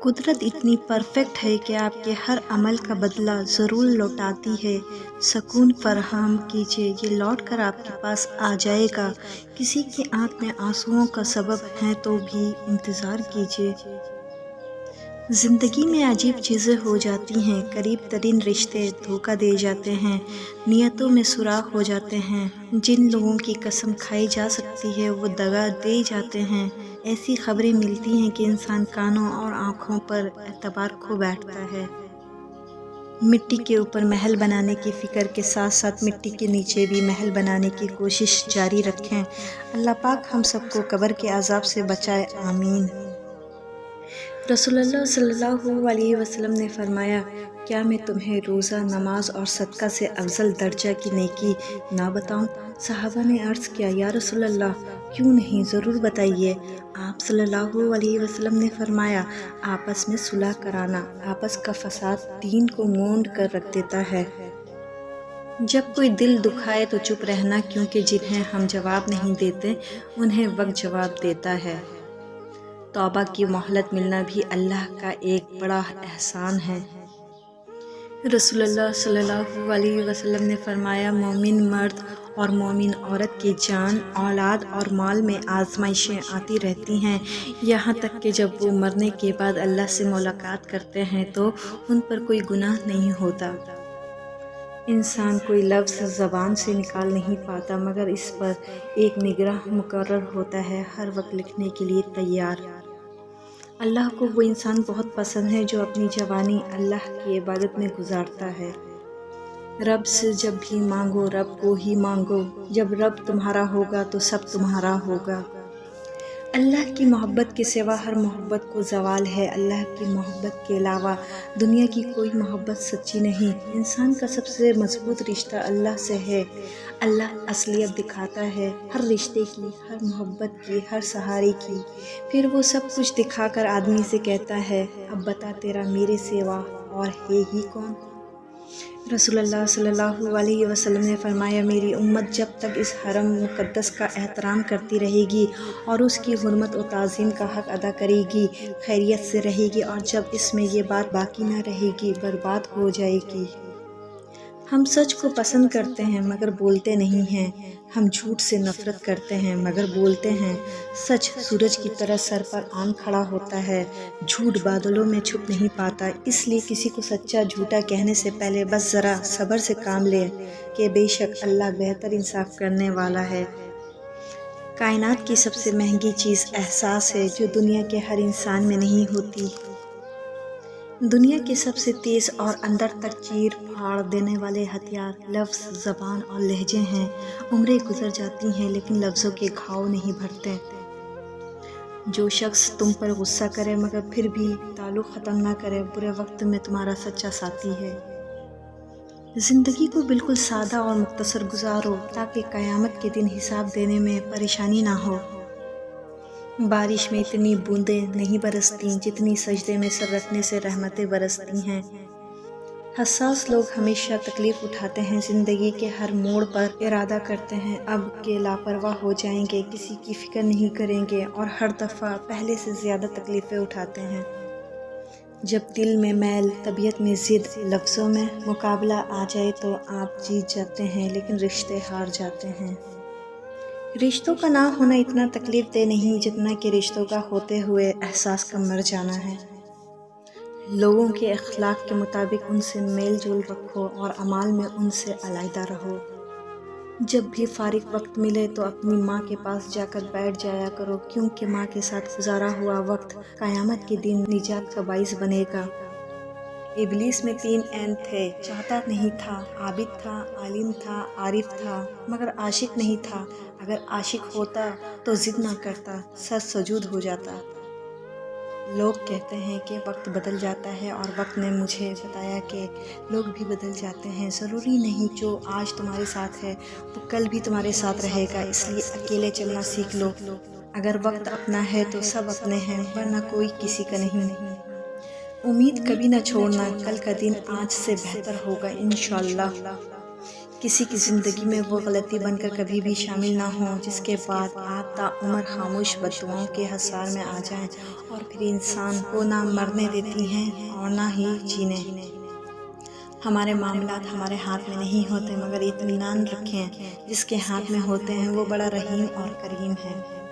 قدرت اتنی پرفیکٹ ہے کہ آپ کے ہر عمل کا بدلہ ضرور لوٹاتی ہے۔ سکون فراہم کیجیے، یہ لوٹ کر آپ کے پاس آ جائے گا۔ کسی کی آنکھ میں آنسوؤں کا سبب ہے تو بھی انتظار کیجیے۔ زندگی میں عجیب چیزیں ہو جاتی ہیں، قریب ترین رشتے دھوکہ دے جاتے ہیں، نیتوں میں سوراخ ہو جاتے ہیں، جن لوگوں کی قسم کھائی جا سکتی ہے وہ دغا دے جاتے ہیں۔ ایسی خبریں ملتی ہیں کہ انسان کانوں اور آنکھوں پر اعتبار کھو بیٹھتا ہے۔ مٹی کے اوپر محل بنانے کی فکر کے ساتھ ساتھ مٹی کے نیچے بھی محل بنانے کی کوشش جاری رکھیں۔ اللہ پاک ہم سب کو قبر کے عذاب سے بچائے، آمین۔ رسول اللہ صلی اللہ علیہ وسلم نے فرمایا، کیا میں تمہیں روزہ، نماز اور صدقہ سے افضل درجہ کی نیکی نہ بتاؤں؟ صحابہ نے عرض کیا، یا رسول اللہ، کیوں نہیں، ضرور بتائیے۔ آپ صلی اللہ علیہ وسلم نے فرمایا، آپس میں صلح کرانا۔ آپس کا فساد دین کو مونڈ کر رکھ دیتا ہے۔ جب کوئی دل دکھائے تو چپ رہنا، کیونکہ جنہیں ہم جواب نہیں دیتے انہیں وقت جواب دیتا ہے۔ توبہ کی مہلت ملنا بھی اللہ کا ایک بڑا احسان ہے۔ رسول اللہ صلی اللہ علیہ وسلم نے فرمایا، مومن مرد اور مومن عورت کی جان، اولاد اور مال میں آزمائشیں آتی رہتی ہیں، یہاں تک کہ جب وہ مرنے کے بعد اللہ سے ملاقات کرتے ہیں تو ان پر کوئی گناہ نہیں ہوتا۔ انسان کوئی لفظ زبان سے نکال نہیں پاتا مگر اس پر ایک نگراں مقرر ہوتا ہے، ہر وقت لکھنے کے لیے تیار۔ اللہ کو وہ انسان بہت پسند ہے جو اپنی جوانی اللہ کی عبادت میں گزارتا ہے۔ رب سے جب بھی مانگو رب کو ہی مانگو، جب رب تمہارا ہوگا تو سب تمہارا ہوگا۔ اللہ کی محبت کے سوا ہر محبت کو زوال ہے، اللہ کی محبت کے علاوہ دنیا کی کوئی محبت سچی نہیں۔ انسان کا سب سے مضبوط رشتہ اللہ سے ہے۔ اللہ اصلیت دکھاتا ہے ہر رشتے کی، ہر محبت کی، ہر سہارے کی، پھر وہ سب کچھ دکھا کر آدمی سے کہتا ہے، اب بتا تیرا میرے سوا اور ہے ہی کون؟ رسول اللہ صلی اللہ علیہ وسلم نے فرمایا، میری امت جب تک اس حرم مقدس کا احترام کرتی رہے گی اور اس کی حرمت و تعظیم کا حق ادا کرے گی، خیریت سے رہے گی، اور جب اس میں یہ بات باقی نہ رہے گی، برباد ہو جائے گی۔ ہم سچ کو پسند کرتے ہیں مگر بولتے نہیں ہیں، ہم جھوٹ سے نفرت کرتے ہیں مگر بولتے ہیں۔ سچ سورج کی طرح سر پر آن کھڑا ہوتا ہے، جھوٹ بادلوں میں چھپ نہیں پاتا۔ اس لیے کسی کو سچا جھوٹا کہنے سے پہلے بس ذرا صبر سے کام لے کہ بے شک اللہ بہتر انصاف کرنے والا ہے۔ کائنات کی سب سے مہنگی چیز احساس ہے، جو دنیا کے ہر انسان میں نہیں ہوتی۔ دنیا کے سب سے تیز اور اندر تک چیر پھاڑ دینے والے ہتھیار لفظ، زبان اور لہجے ہیں۔ عمریں گزر جاتی ہیں لیکن لفظوں کے گھاؤ نہیں بھرتے۔ جو شخص تم پر غصہ کرے مگر پھر بھی تعلق ختم نہ کرے، برے وقت میں تمہارا سچا ساتھی ہے۔ زندگی کو بالکل سادہ اور مختصر گزارو تاکہ قیامت کے دن حساب دینے میں پریشانی نہ ہو۔ بارش میں اتنی بوندیں نہیں برستی جتنی سجدے میں سر رکھنے سے رحمتیں برستی ہیں۔ حساس لوگ ہمیشہ تکلیف اٹھاتے ہیں، زندگی کے ہر موڑ پر ارادہ کرتے ہیں اب کہ لاپرواہ ہو جائیں گے، کسی کی فکر نہیں کریں گے اور ہر دفعہ پہلے سے زیادہ تکلیفیں اٹھاتے ہیں۔ جب دل میں میل، طبیعت میں ضد، لفظوں میں مقابلہ آ جائے تو آپ جیت جاتے ہیں لیکن رشتے ہار جاتے ہیں۔ رشتوں کا نہ ہونا اتنا تکلیف دہ نہیں جتنا کہ رشتوں کا ہوتے ہوئے احساس کا مر جانا ہے۔ لوگوں کے اخلاق کے مطابق ان سے میل جول رکھو اور اعمال میں ان سے علیحدہ رہو۔ جب بھی فارغ وقت ملے تو اپنی ماں کے پاس جا کر بیٹھ جایا کرو، کیونکہ ماں کے ساتھ گزارا ہوا وقت قیامت کے دن نجات کا باعث بنے گا۔ ابلیس میں 3 عین تھے، چاہتا نہیں تھا، عابد تھا، عالم تھا، عارف تھا، مگر عاشق نہیں تھا۔ اگر عاشق ہوتا تو ضد نہ کرتا، سر سجود ہو جاتا۔ لوگ کہتے ہیں کہ وقت بدل جاتا ہے اور وقت نے مجھے بتایا کہ لوگ بھی بدل جاتے ہیں۔ ضروری نہیں جو آج تمہارے ساتھ ہے وہ کل بھی تمہارے ساتھ رہے گا، اس لیے اکیلے چلنا سیکھ لو۔ اگر وقت اپنا ہے تو سب اپنے ہیں، ورنہ کوئی کسی کا نہیں۔ امید کبھی نہ چھوڑنا، کل کا دن آج سے بہتر ہوگا انشاءاللہ۔ کسی کی زندگی میں وہ غلطی بن کر کبھی بھی شامل نہ ہوں جس کے بعد آپ تعمر خاموش بددعاؤں کے حصار میں آ جائیں اور پھر انسان کو نہ مرنے دیتی ہیں اور نہ ہی جینے۔ ہمارے معاملات ہمارے ہاتھ میں نہیں ہوتے، مگر اطمینان رکھیں جس کے ہاتھ میں ہوتے ہیں وہ بڑا رحیم اور کریم ہے۔